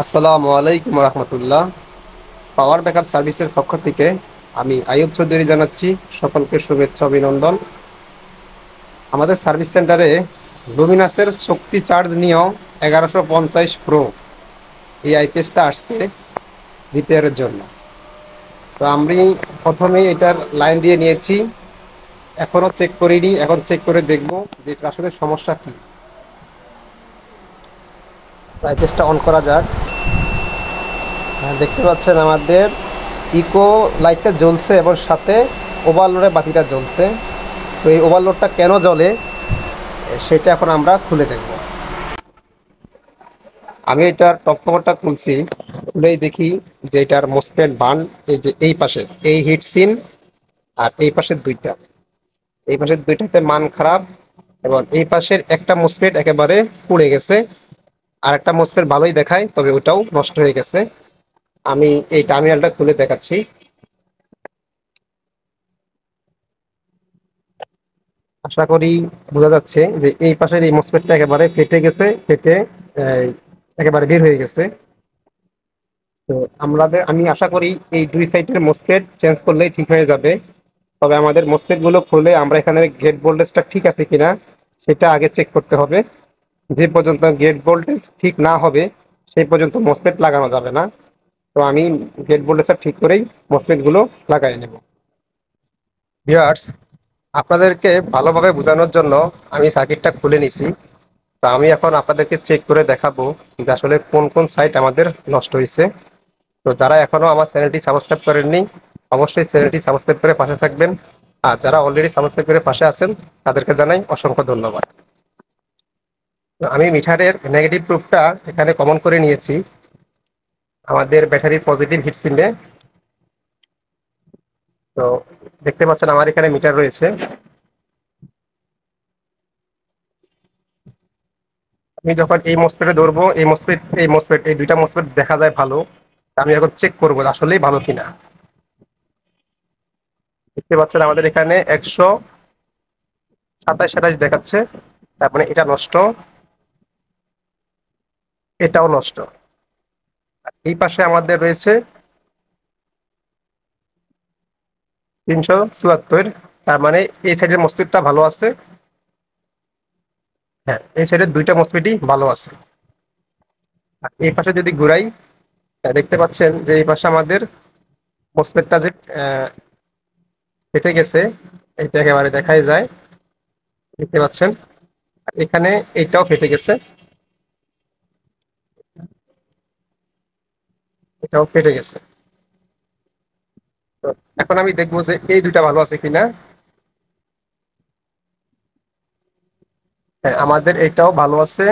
আসসালামু আলাইকুম রহমতুল্লাহ। Power backup সার্ভিসের পক্ষ থেকে আমি আইয়ুব চৌধুরী জানাচ্ছি সকলকে শুভেচ্ছা অভিনন্দন। আমাদের সার্ভিস সেন্টারে লুমিনাসের শক্তি চার্জ নিয়েও 1150 প্রো এই আইপিএসটা আসছে রিপেয়ারের জন্য। তো আমি প্রথমেই এটার লাইন দিয়ে নিয়েছি, এখনও চেক করিনি, এখন চেক করে দেখব যে এটা আসলে সমস্যা কী। আইপিএসটা অন করা যাক। হ্যাঁ, দেখতে পাচ্ছেন আমাদের ইকো লাইটটা জ্বলছে এবং সাথে ওভারলোডের বাতিটা জ্বলছে। তো এই ওভারলোডটা কেন জ্বলে সেটা এখন আমরা খুলে দেখব। আমি এটার টপ কভারটা খুলছি, খুলেই দেখি যে এটার মোসফেট বার্ন, এই যে এই পাশের এই হিট সিন আর এই পাশের দুইটা, এই পাশের দুইটাতে মান খারাপ এবং এই পাশের একটা মোসফেট একেবারে পুড়ে গেছে, আর একটা মোসফেট ভালোই দেখায় তবে ওটাও নষ্ট হয়ে গেছে। আমি এই টার্মিনালটা খুলে দেখাচ্ছি। আশা করি বোঝা যাচ্ছে যে এই পাশের এই মসফেটটা একেবারে ফেটে গেছে, ফেটে একেবারে বের হয়ে গেছে। তো আমি আশা করি এই দুই সাইডের মসফেট চেঞ্জ করলেই ঠিক হয়ে যাবে। তবে আমাদের মসফেট গুলো খুলে আমরা এখানে গেট ভোল্টেজটা ঠিক আছে কিনা সেটা আগে চেক করতে হবে। যে পর্যন্ত গেট ভোল্টেজ ঠিক না হবে সেই পর্যন্ত মসফেট লাগানো যাবে না। তো আমি গেট ভোল্টেজটা ঠিক করেই মসফেট গুলো লাগাই নেব। ভিউয়ার্স, আপনাদেরকে ভালোভাবে বোঝানোর জন্য আমি সার্কিটটা খুলে নিছি। তো আমি এখন আপনাদেরকে চেক করে দেখাবো যে আসলে কোন কোন সাইট আমাদের নষ্ট হয়েছে। তো যারা এখনো আমার চ্যানেলটি সাবস্ক্রাইব করেননি অবশ্যই চ্যানেলটি সাবস্ক্রাইব করে পাশে থাকবেন, আর যারা অলরেডি সাবস্ক্রাইব করে পাশে আছেন তাদেরকে জানাই অসংখ্য ধন্যবাদ। তো আমি মিটারের নেগেটিভ প্রুফটা এখানে কমন করে নিয়েছি আমাদের ব্যাটারির পজিটিভ হিট সিনে। তো দেখতে পাচ্ছেন আমার এখানে মিটার রয়েছে। আমি যখন এই মসফেটে ধরবো, এই মসফেট এই দুইটা মসফেট দেখা যায় ভালো। আমি এখন চেক করবো আসলেই ভালো কিনা। দেখতে পাচ্ছেন আমাদের এখানে 127-28 দেখাচ্ছে, তার মানে এটা নষ্ট, এটাও নষ্ট। এই পাশে আমাদের রয়েছে 374, তার মানে এই সাইডের মসফেটটা ভালো আছে। হ্যাঁ, এই সাইডের দুইটা মসফেটই ভালো আছে। আর এই পাশে যদি ঘুরাই, দেখতে পাচ্ছেন যে এই পাশে আমাদের মসফেটটা যে কেটে গেছে, এটা একেবারে দেখাই যায়। দেখতে পাচ্ছেন এখানে এইটাও ফেটে গেছে, এটাও ফেটে গেছে। তো এখন আমি দেখবো যে এই দুইটা ভালো আছে কিনা। হ্যাঁ, আমাদের এটাও ভালো আছে,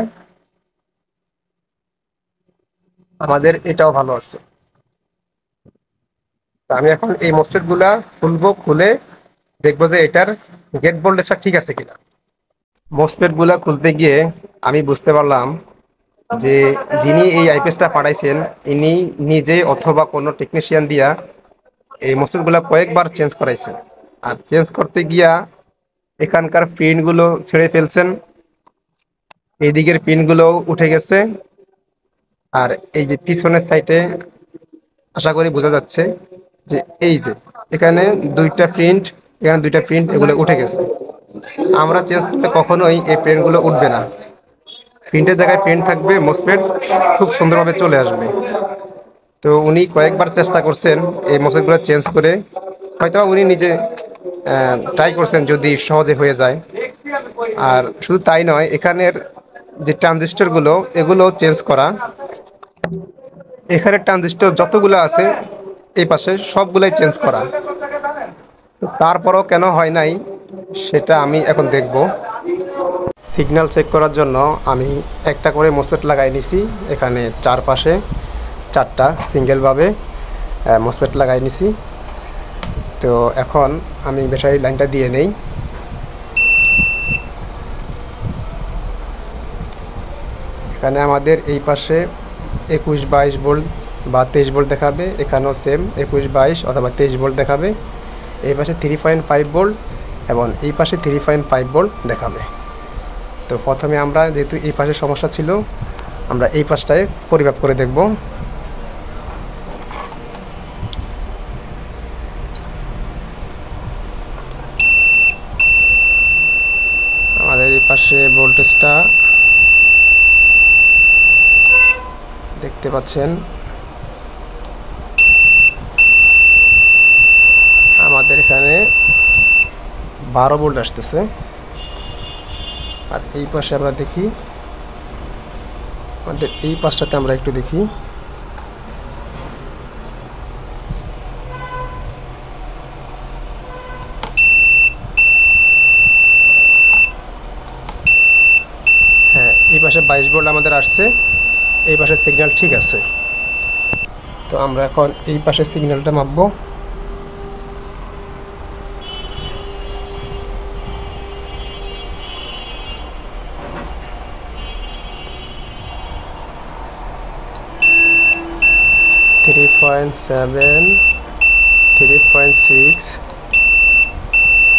আমাদের এটাও ভালো আছে। তো আমি এখন এই মসফেট গুলা খুলবো, খুলে দেখবো যে এটার গেট ভোল্টেজটা ঠিক আছে কিনা। মসফেট গুলা খুলতে গিয়ে আমি বুঝতে পারলাম যে যিনি এই আইপিএসটা পাঠাইছেন ইনি নিজে অথবা কোনো টেকনিশিয়ান দিয়া এই মসফেট গুলা কয়েকবার চেঞ্জ করাইছেন। আর চেঞ্জ করতে গিয়া এখানকার পিন গুলো ছেড়ে ফেলছেন, এই দিকের পিন গুলো উঠে গেছে। আর এই যে পিছনের সাইডে আশা করি বোঝা যাচ্ছে যে এই যে এখানে দুইটা প্রিন্ট এগুলো উঠে গেছে। আমরা চেঞ্জ করলে কখনোই এই প্রিন্টগুলো উঠবে না, প্রিন্টের জায়গায় প্রিন্ট থাকবে, মসফেট খুব সুন্দরভাবে চলে আসবে। তো উনি কয়েকবার চেষ্টা করছেন এই মসফেটগুলো চেঞ্জ করে, হয়তো উনি নিজে ট্রাই করছেন যদি সহজে হয়ে যায়। আর শুধু তাই নয়, এখানের যে ট্রানজিস্টরগুলো এগুলো চেঞ্জ করা, এখানে ট্রানজিস্টর যতগুলো আছে এই পাশে সবগুলাই চেঞ্জ করা। তো তারপরও কেন হয় নাই সেটা আমি এখন দেখব। সিগন্যাল চেক করার জন্য আমি একটা করে মসফেট লাগাই নিছি, এখানে চারপাশে চারটা সিঙ্গেলভাবে মসফেট লাগাই নিছি। তো এখন আমি ব্যাটারি লাইনটা দিয়ে নেই। এখানে আমাদের এই পাশে 21-22 ভোল্ট বা 23 ভোল্ট দেখাবে, এখানেও সেম 21-22 অথবা 23 ভোল্ট দেখাবে। এই পাশে 3.5 ভোল্ট এবং এই পাশে 3.5 ভোল্ট দেখাবে। তো প্রথমে আমরা যেহেতু এই পাশে সমস্যা ছিল, আমরা এই পাশটায় পরিমাপ করে দেখব। আমাদের এই পাশে ভোল্টেজটা দেখতে পাচ্ছেন, আমাদের এখানে 12 ভোল্ট আসতেছে। আর এই পাশে আমরা দেখি, আমাদের এই পাশটাতে আমরা একটু দেখি, হ্যাঁ এই পাশে 22 ভোল্ট আমাদের আসছে, এই পাশে সিগন্যাল ঠিক আছে। তো আমরা এখন এই পাশে সিগন্যালটা মাপবো। থ্রি পয়েন্ট 3.6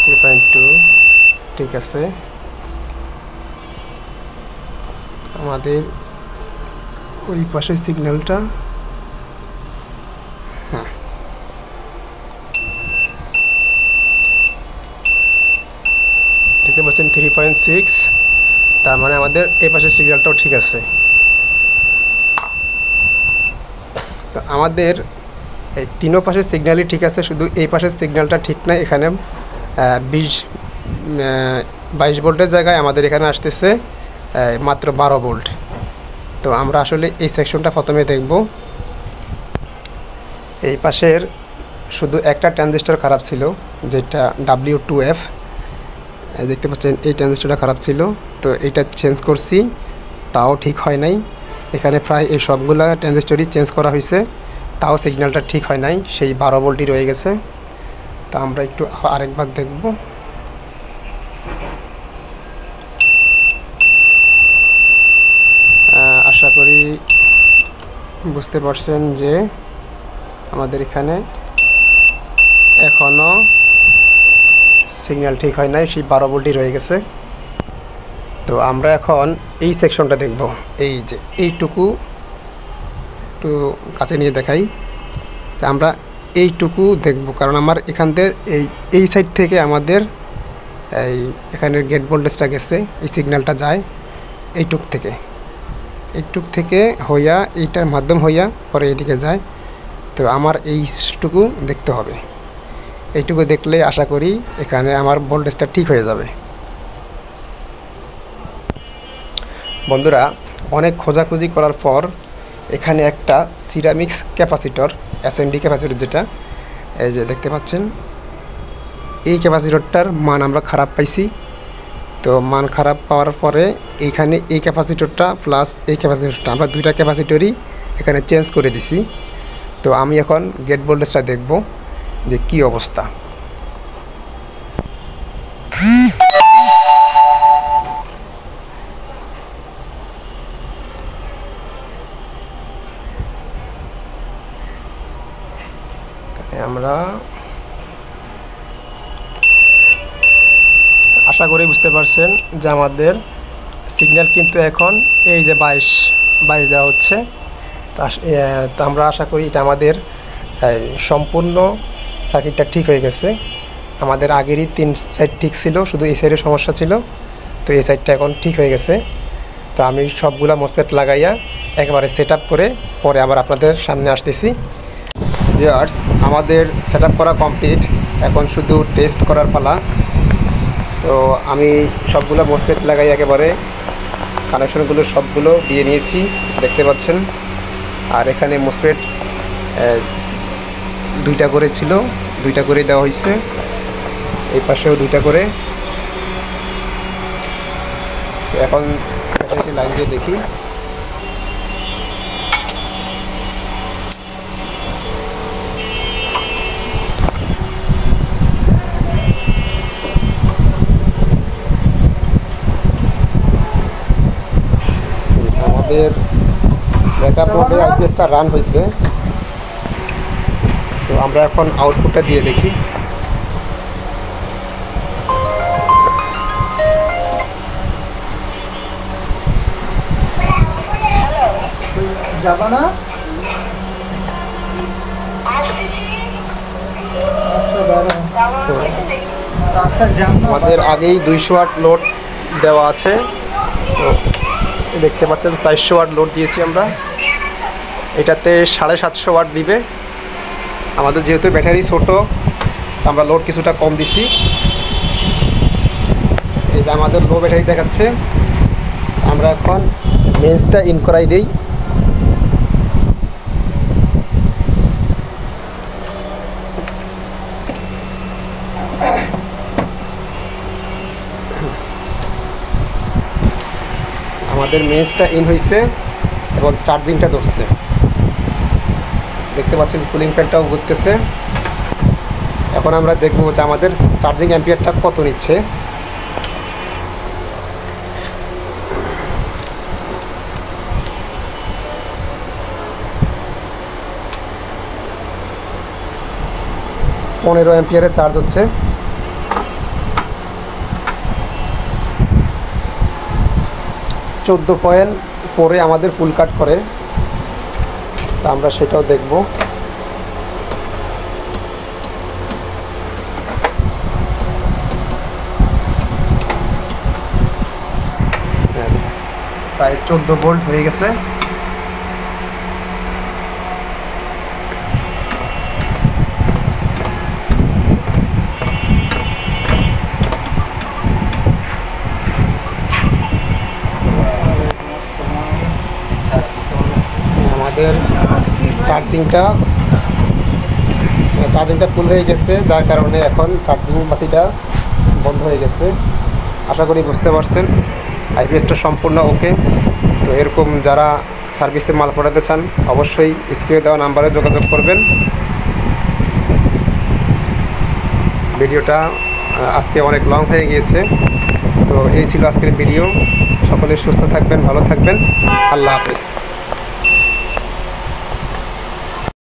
3.2 ঠিক আছে। আমাদের ওই পাশে সিগন্যালটা, হ্যাঁ দেখতে পাচ্ছেন 3.6, তার মানে আমাদের এই পাশে সিগন্যালটাও ঠিক আছে। তো আমাদের এই তিনও পাশের সিগন্যালই ঠিক আছে, শুধু এই পাশের সিগন্যালটা ঠিক না। এখানে 22 ভোল্টের জায়গায় আমাদের এখানে আসতেছে মাত্র 12 ভোল্ট। তো আমরা আসলে এই সেকশনটা প্রথমে দেখব। এই পাশের শুধু একটা ট্রানজিস্টর খারাপ ছিল, যেটা W2F, দেখতে পাচ্ছেন এই ট্রানজিস্টরটা খারাপ ছিল। তো এইটা চেঞ্জ করছি, তাও ঠিক হয় নাই। এখানে প্রায় এই সবগুলা ট্রানজিস্টরই চেঞ্জ করা হয়েছে, তাও সিগন্যালটা ঠিক হয় নাই, সেই 12 ভোল্টই রয়ে গেছে। তা আমরা একটু আরেকবার দেখব। আশা করি বুঝতে পারছেন যে আমাদের এখানে এখনও সিগন্যাল ঠিক হয় নাই, সেই 12 ভোল্টই রয়ে গেছে। তো আমরা এখন এই সেকশনটা দেখব। এই যে এইটুকু একটু কাছে নিয়ে দেখাই, যে আমরা এইটুকু দেখব, কারণ আমার এখান থেকে এই সাইড থেকে আমাদের এখানের গেট ভোল্টেজটা গেছে, এই সিগন্যালটা যায় এইটুক থেকে হইয়া, এইটার মাধ্যম হইয়া পরে এইদিকে যায়। তো আমার এইটুকু দেখতে হবে, এইটুকু দেখলে আশা করি এখানে আমার ভোল্টেজটা ঠিক হয়ে যাবে। বন্ধুরা, অনেক খোঁজাখুঁজি করার পর এখানে একটা সিরামিক্স ক্যাপাসিটর, এসএনডি ক্যাপাসিটর, যেটা এই যে দেখতে পাচ্ছেন, এই ক্যাপাসিটরটার মান আমরা খারাপ পাইছি। তো মান খারাপ পাওয়ার পরে এইখানে এই ক্যাপাসিটরটা প্লাস এই ক্যাপাসিটরটা, আমরা দুইটা ক্যাপাসিটরই এখানে চেঞ্জ করে দিছি। তো আমি এখন গেট ভোল্টেজটা দেখব যে কি অবস্থা। আমরা আশা করি বুঝতে পারছেন যে আমাদের সিগন্যাল কিন্তু এখন এই যে 22 দেওয়া হচ্ছে। তো আমরা আশা করি এটা আমাদের সম্পূর্ণ সার্কিটটা ঠিক হয়ে গেছে। আমাদের আগেরই 3 সাইড ঠিক ছিল, শুধু এই সাইডের সমস্যা ছিল। তো এই সাইডটা এখন ঠিক হয়ে গেছে। তো আমি সবগুলা মসফেট লাগাইয়া একেবারে সেট আপ করে পরে আবার আপনাদের সামনে আসতেছি। ভিউয়ার্স, আমাদের সেট আপ করা কমপ্লিট, এখন শুধু টেস্ট করার পালা। তো আমি সবগুলো মসফেট লাগাই একেবারে কানেকশনগুলো সবগুলো দিয়ে নিয়েছি, দেখতে পাচ্ছেন। আর এখানে মসফেট 2টা করে ছিল, 2টা করে দেওয়া হয়েছে, এই পাশেও 2টা করে। তো এখন লাইন দিয়ে দেখি। আমাদের ব্যাকআপ মোডে আইপিএসটা রান হয়েছে। তো আমরা এখন আউটপুটটা দিয়ে দেখি। যাবা না? আচ্ছা দাঁড়াও, তো রাস্তায় জ্যাম না। আমাদের আগেই 200 ওয়াট লোড দেওয়া আছে। তো দেখতে পাচ্ছেন 400 ওয়াট লোড দিয়েছি আমরা। এটাতে 750 ওয়াট দিবে। আমাদের যেহেতু ব্যাটারি ছোট, আমরা লোড কিছুটা কম দিছি। এই যে আমাদের লো ব্যাটারি দেখাচ্ছে। আমরা এখন মেন্সটা ইন করাই দিই। আমাদের মেন্সটা ইন হয়েছে এবং চার্জিংটা ধরছে। দেখতে পাচ্ছেন কুলিং ফ্যানটাও ঘুরতেছে। এখন আমরা দেখব যে আমাদের চার্জিং অ্যাম্পিয়ারটা কত নিচ্ছে। পনেরো অ্যাম্পিয়ারের চার্জ হচ্ছে। চোদ্দো পয়েন্ট ফোরে আমাদের ফুল কাট করে। তা আমরা সেটাও দেখব। প্রায় 14 ভোল্ট হয়ে গেছে। আমাদের চার্জিংটা ফুল হয়ে গেছে, যার কারণে এখন চার্জিং বাতিটা বন্ধ হয়ে গেছে। আশা করি বুঝতে পারছেন আইপিএসটা সম্পূর্ণ ওকে। তো এরকম যারা সার্ভিসে মাল পাঠাতে চান অবশ্যই স্ক্রিনে দেওয়া নাম্বারে যোগাযোগ করবেন। ভিডিওটা আজকে অনেক লং হয়ে গিয়েছে। তো এই ছিল আজকের ভিডিও। সকলে সুস্থ থাকবেন, ভালো থাকবেন। আল্লাহ হাফেজ।